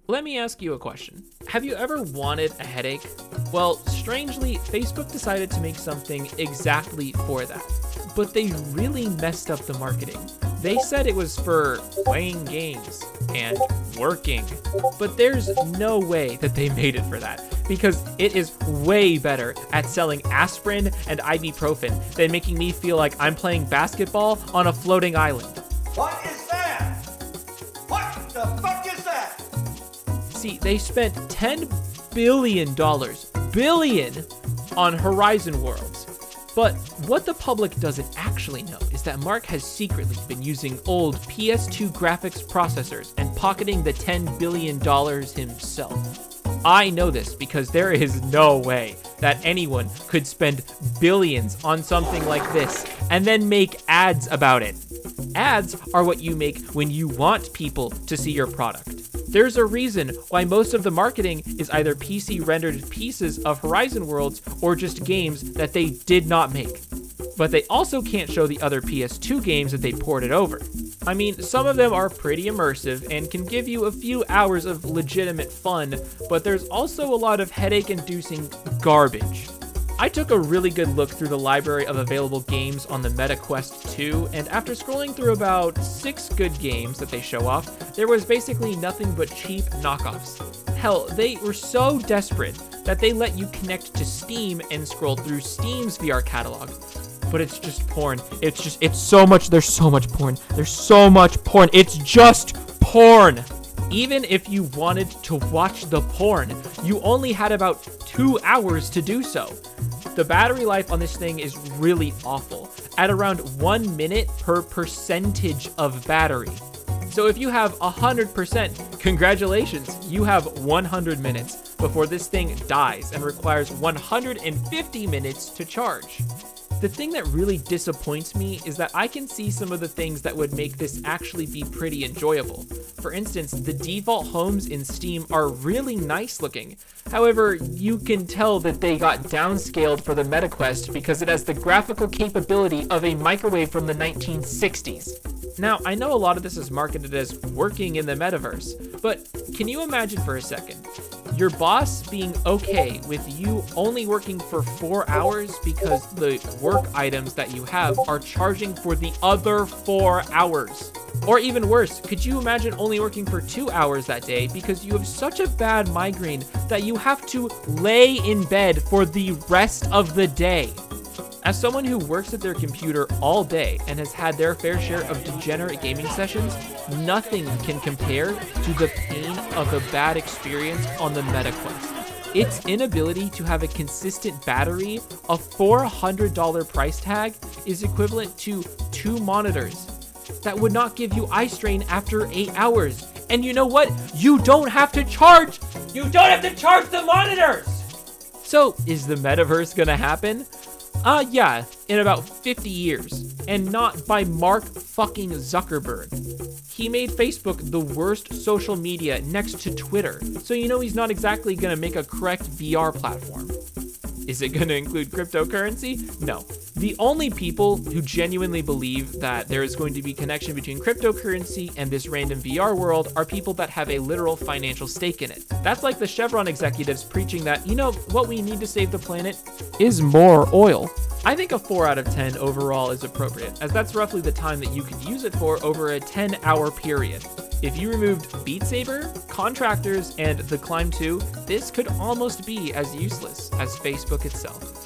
Let me ask you a question. Have you ever wanted a headache? Well, strangely, Facebook decided to make something exactly for that. But they really messed up the marketing. They said it was for playing games and working, but there's no way that they made it for that, because it is way better at selling aspirin and ibuprofen than making me feel like I'm playing basketball on a floating island. What is that? What the fuck is that? See, they spent $10 billion on Horizon Worlds. But what the public doesn't actually know is that Mark has secretly been using old PS2 graphics processors and pocketing the $10 billion himself. I know this because there is no way that anyone could spend billions on something like this and then make ads about it. Ads are what you make when you want people to see your product. There's a reason why most of the marketing is either PC rendered pieces of Horizon Worlds or just games that they did not make. But they also can't show the other PS2 games that they ported over. I mean, some of them are pretty immersive and can give you a few hours of legitimate fun, but there's also a lot of headache-inducing garbage. I took a really good look through the library of available games on the MetaQuest 2, and after scrolling through about 6 good games that they show off, there was basically nothing but cheap knockoffs. Hell, they were so desperate that they let you connect to Steam and scroll through Steam's VR catalog. But it's just porn. There's so much porn. There's so much porn. It's just porn. Even if you wanted to watch the porn, you only had about 2 hours to do so. The battery life on this thing is really awful, at around 1 minute per percentage of battery. So if you have 100%, congratulations, you have 100 minutes before this thing dies and requires 150 minutes to charge. The thing that really disappoints me is that I can see some of the things that would make this actually be pretty enjoyable. For instance, the default homes in Steam are really nice looking. However, you can tell that they got downscaled for the MetaQuest because it has the graphical capability of a microwave from the 1960s. Now, I know a lot of this is marketed as working in the metaverse, but can you imagine for a second your boss being okay with you only working for 4 hours because the work items that you have are charging for the other 4 hours? Or even worse, could you imagine only working for 2 hours that day because you have such a bad migraine that you have to lay in bed for the rest of the day? As someone who works at their computer all day and has had their fair share of degenerate gaming sessions, nothing can compare to the pain of a bad experience on the MetaQuest. Its inability to have a consistent battery, a $400 price tag, is equivalent to 2 monitors that would not give you eye strain after 8 hours. And you know what? You don't have to charge! You don't have to charge the monitors! So, is the metaverse gonna happen? Yeah, in about 50 years, and not by Mark fucking Zuckerberg. He made Facebook the worst social media next to Twitter, so you know he's not exactly gonna make a correct VR platform. Is it gonna include cryptocurrency? No. The only people who genuinely believe that there is going to be connection between cryptocurrency and this random VR world are people that have a literal financial stake in it. That's like the Chevron executives preaching that, you know, what we need to save the planet is more oil. I think a 4 out of 10 overall is appropriate, as that's roughly the time that you could use it for over a 10-hour period. If you removed Beat Saber, Contractors, and The Climb 2, this could almost be as useless as Facebook itself.